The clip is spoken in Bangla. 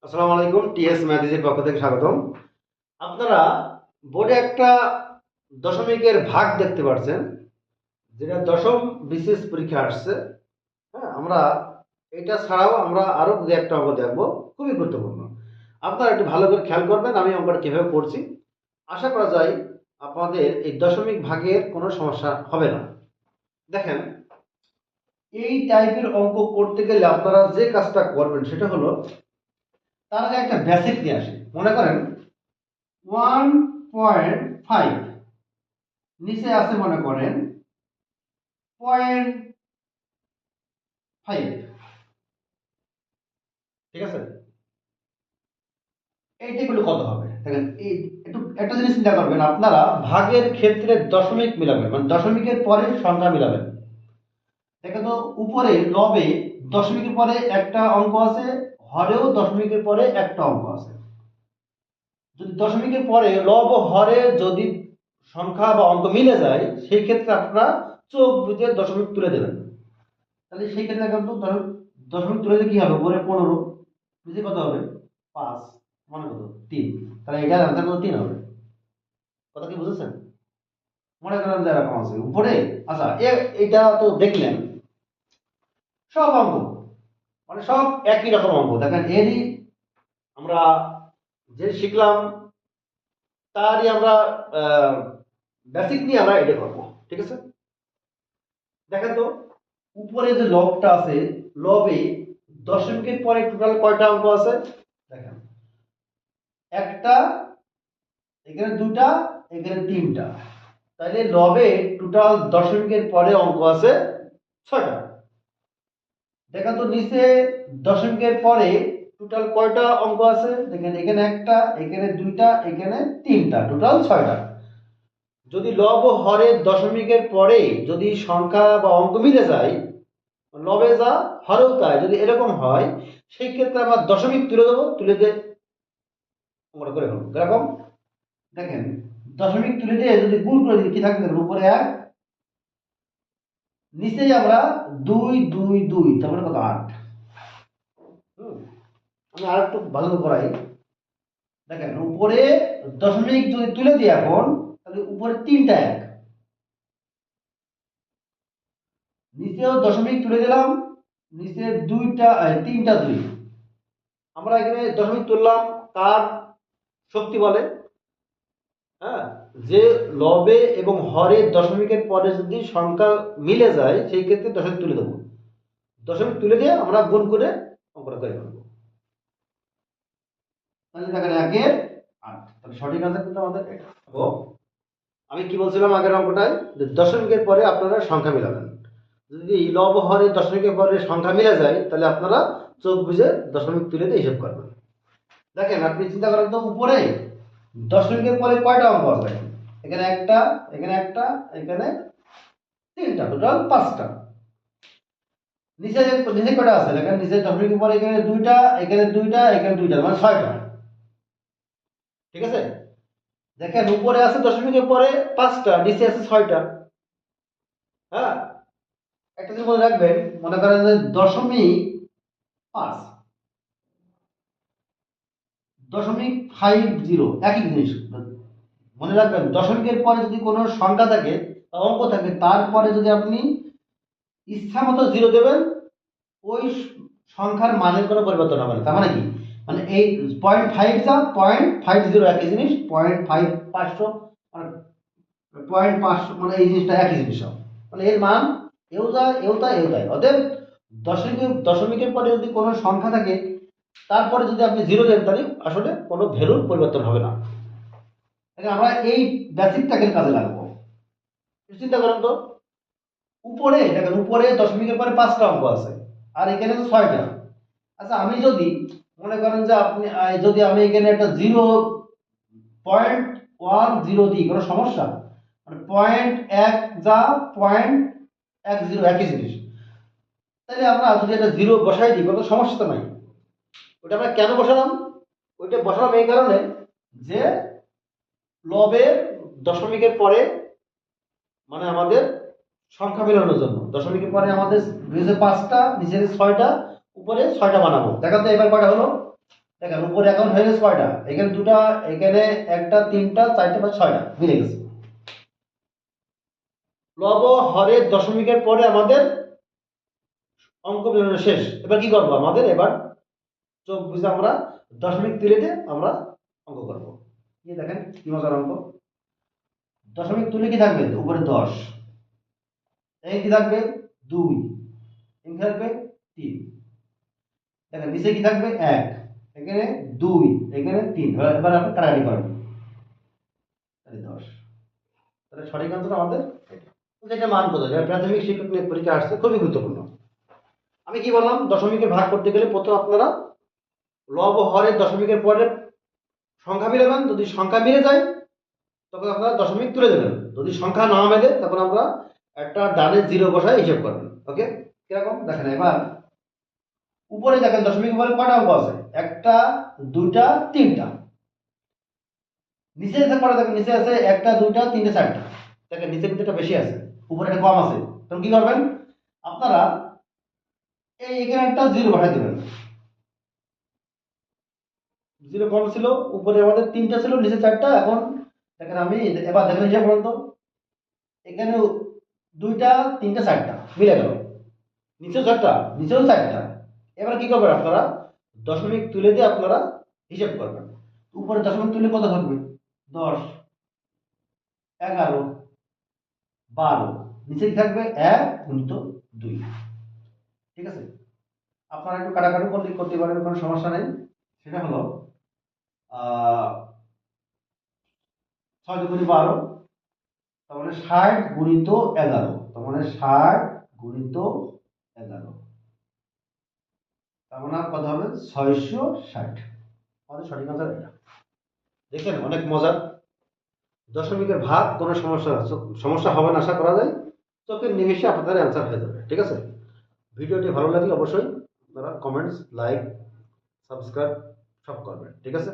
আসসালামু আলাইকুম। টিএস ম্যাথের পক্ষ থেকে স্বাগতম। আপনারা বোর্ডে একটা দশমিকের ভাগ দেখতে পাচ্ছেন, যেটা দশম বিশেষ পরীক্ষা আসছে। হ্যাঁ, আমরা এটা ছাড়াও আমরা আরো দু একটা অঙ্ক দেখবো, খুবই গুরুত্বপূর্ণ। আপনারা একটু ভালো করে খেয়াল করবেন আমি অঙ্কটা কিভাবে করছি। আশা করা যায় আপনাদের এই দশমিক ভাগের কোনো সমস্যা হবে না। দেখেন, এই টাইপের অঙ্ক করতে গেলে আপনারা যে কাজটা করবেন সেটা হলো তার আগে একটা বেসিক নিয়ে আসে। মনে করেন 1.5, নিচে আছে মনে করেন 0.5। ঠিক আছে, এইটাগুলো কত হবে দেখেন। এই একটু একটা জিনিস চিন্তা করবেন, আপনারা ভাগের ক্ষেত্রে দশমিক মিলাবেন, মানে দশমিকের পরে সংখ্যা মিলাবেন। দেখেন তো, উপরে লবে দশমিকের পরে একটা অঙ্ক আছে, হরেও দশমিকের পরে একটা অঙ্ক আছে। যদি দশমিকের পরে লব ও হরে যদি সংখ্যা বা অঙ্ক মিলে যায়, সেই ক্ষেত্রে আপনারা চোখ বুজে দশমিক তুলে দেবেন। তাহলে সেই ক্ষেত্রে কিন্তু দশমিক তুলে দিলে কি হবে, উপরে 15, নিচে কত হবে 5, মানে কত 3। তাহলে এটার আনসার কত 3 হবে। কথা কি বুঝেছেন? মনে করেন যে এরকম আছে উপরে। আচ্ছা, এটা তো দেখলেন সব অঙ্ক, মানে সব একই রকম অঙ্ক। দেখেন এরই আমরা যে শিখলাম তারই আমরা বেসিক নিয়ে আমরা এটা করবো। ঠিক আছে, দেখেন তো, উপরে যে লবটা আছে, লবে দশমিকের পরে টোটাল কয়টা অঙ্ক আছে দেখেন। একটা, এখানে দুটা, এখানে তিনটা। তাহলে লবে টোটাল দশমিকের পরে অঙ্ক আছে 6টা। দেখেন তো নিচে দশমিকের পরে টোটাল কয়টা অঙ্ক আছে দেখেন। এখানে একটা, এখানে দুইটা, এখানে তিনটা, টোটাল 6টা। যদি লব ও হরের দশমিকের পরে যদি সংখ্যা বা অঙ্ক মিলে যায়, লবে যা হরেও তাই, যদি এরকম হয়, সেই ক্ষেত্রে আমরা দশমিক তুলে দেবো, তুলে দিয়ে আমরা করে ফেলবো। এরকম দেখেন, দশমিক তুলে দিয়ে যদি গুণ করে দিই কি থাকবে দেখেন, উপরে 1, নিচেই আমরা 2 2 2, তারপরে কত 8। আমি আর একটু ভালো করে করাই। দেখেন উপরে দশমিক যদি তুলে দিই এখন, তাহলে উপরে 3টা 1, নিচেও দশমিক তুলে দিলাম, নিচে 3টা 2। আমরা এখানে দশমিক তুললাম কার শক্তি বলে? হ্যাঁ, যে লবে এবং হরে দশমিকের পরে যদি সংখ্যা মিলে যায় সেই ক্ষেত্রে দশমিক তুলে দেবো। দশমিক তুলে দিয়ে আমরা গুণ করে অঙ্কটা করে ফেলবো। তাহলে দেখেন 1 এর 8, তাহলে সঠিক আনসার কিন্তু আমাদের এটা। ও, আমি কি বলছিলাম আগের অঙ্কটায়, যে দশমিকের পরে আপনারা সংখ্যা মিলাবেন। যদি লব হরে দশমিকের পরে সংখ্যা মিলে যায়, তাহলে আপনারা চোখ বুঝে দশমিক তুলে দিয়ে হিসাব করবেন। দেখেন আপনি চিন্তা করেন তো, উপরে দশমিকের পরে কয়টা অঙ্ক আছে দেখেন। এখানে একটা, এখানে একটা, এখানে তিনটা, টোটাল 5টা। নিচে নিচে কয়টা আছে দেখেন, নিচে দশমিকের পরে এখানে দুইটা, এখানে দুইটা, এখানে দুইটা, মানে 6টা। ঠিক আছে, দেখেন উপরে আছে দশমিকের পরে 5টা, নিচে আছে 6টা। হ্যাঁ, একটা জিনিস মনে রাখবেন, মনে করেন যে 0.5, 0.50, একই জিনিস। মনে রাখবেন, দশমিকের পরে যদি কোনো সংখ্যা থাকে বা অঙ্ক থাকে, তারপরে যদি আপনি ইচ্ছা মতো জিরো দেবেন, ওই সংখ্যার মানের কোনো পরিবর্তন হবে না। তার মানে কি, মানে এই 0.5 যা 0.50 একই জিনিস, 0.5 500 মানে 0.500, মানে এই জিনিসটা একই জিনিস সব। মানে এর মান এও যা এও তা এও তাই। অতএব দশমিকের পরে যদি কোনো সংখ্যা থাকে, তারপরে যদি আপনি জিরো দেন, তাহলে আসলে কোনো ভ্যালুর পরিবর্তন হবে না। আমরা এই বেসিকটাকে কাজে লাগাবো। চিন্তা করেন তো, উপরে দেখেন, উপরে দশমিকের পরে 5টা অঙ্ক আছে, আর এখানে তো 6টা। আচ্ছা, আমি যদি মনে করেন যে আপনি যদি আমি এখানে একটা 0.10 দিই, কোনো সমস্যা? মানে 0.1 যা 0.10 একই জিনিস। তাহলে আমরা যদি একটা জিরো বসাই দিই, কোনো সমস্যা তো নাই। ওটা আমরা কেন বসালাম? ওইটা বসালাম এই কারণে যে লবের দশমিকের পরে, মানে আমাদের সংখ্যা মেলানোর জন্য। দশমিকের পরে আমাদের নিচে 5টা, নিচে 6টা, উপরে 6টা বানাবো। দেখা তো এবার কয়টা হলো? দেখেন উপরে অ্যাকাউন্ট হয়ে গেছে কয়টা, এখানে দুটা, এখানে একটা, তিনটা, চারটা, পাঁচ, ছয়টা মিলে গেছে। লব হরের দশমিকের পরে আমাদের অঙ্ক বেরোনো শেষ। এবার কি করবো, আমাদের এবার চোখ বুঝে আমরা দশমিক তুলে দিয়ে আমরা অঙ্ক করবো। কি দেখেন কি মজার অঙ্ক। দশমিক তুলে কি থাকবে, উপরে 10, এই কি থাকবে 2, এই কি থাকবে 3, দেখেন নিচে কি থাকবে 1, এখানে 2, এখানে 3। এবার আপনি কাটাকাটি করেন, তাহলে 10। তাহলে সঠিক আনসার আমাদের এটা। তো এটা মান কত, যেটা প্রাথমিক শিক্ষক নিয়োগ পরীক্ষা আসছে, খুবই গুরুত্বপূর্ণ। আমি কি বললাম, দশমিকে ভাগ করতে গেলে প্রথম আপনারা লব হরের দশমিকের পরে সংখ্যা মিলাবেন, যদি সংখ্যা মিলে যায় তখন আপনারা দশমিক তুলে দেবেন, যদি সংখ্যা না মেলে তখন আমরা একটা ডানে জিরো বসায় হিসাব করবেন। ওকে, কিরকম দেখেন এবার উপরে দেখেন দশমিক উপরে কয়টা অঙ্ক আছে, একটা, দুইটা, তিনটা। নিচে কয়টা দেখেন, নিচে আছে একটা, দুইটা, তিনটা, চারটা। দেখেন নিচে কিন্তু এটা বেশি আছে, উপরে এটা কম আছে। তখন কি করবেন আপনারা, এই এখানে একটা জিরো বসাই দেবেন। জিরো কম ছিল, উপরে আমাদের তিনটা ছিল, নিচে চারটা। এখন দেখেন আমি এবার দেখেন হিসাব করুন তো, এখানে দুইটা, তিনটা, চারটা মিলে গেল, নিচেও চারটা, নিচেও চারটা। এবার কি করবেন আপনারা, দশমিক তুলে দিয়ে আপনারা হিসাব করবেন। উপরে দশমিক তুলে কত থাকবে, 10, 11, 12, নিচে কি থাকবে 1 গুণিত 2। ঠিক আছে, আপনারা একটু কাটাকাটি করতে করতে পারেন, কোনো সমস্যা নেই। সেটা হলো 6 দুগুণে 12, তার মানে 60 গুণিত 11, তার মানে 60 গুণিত 11, তার মানে কত হবে 660। আমাদের সঠিক আনসার এটা। দেখেন অনেক মজার, দশমিকের ভাগ কোনো সমস্যা হবে না আশা করা যায়। চোখের নিমেষে আপনাদের অ্যান্সার হয়ে যাবে। ঠিক আছে, ভিডিওটি ভালো লাগলে অবশ্যই আপনারা কমেন্টস, লাইক, সাবস্ক্রাইব সব করবেন। ঠিক আছে।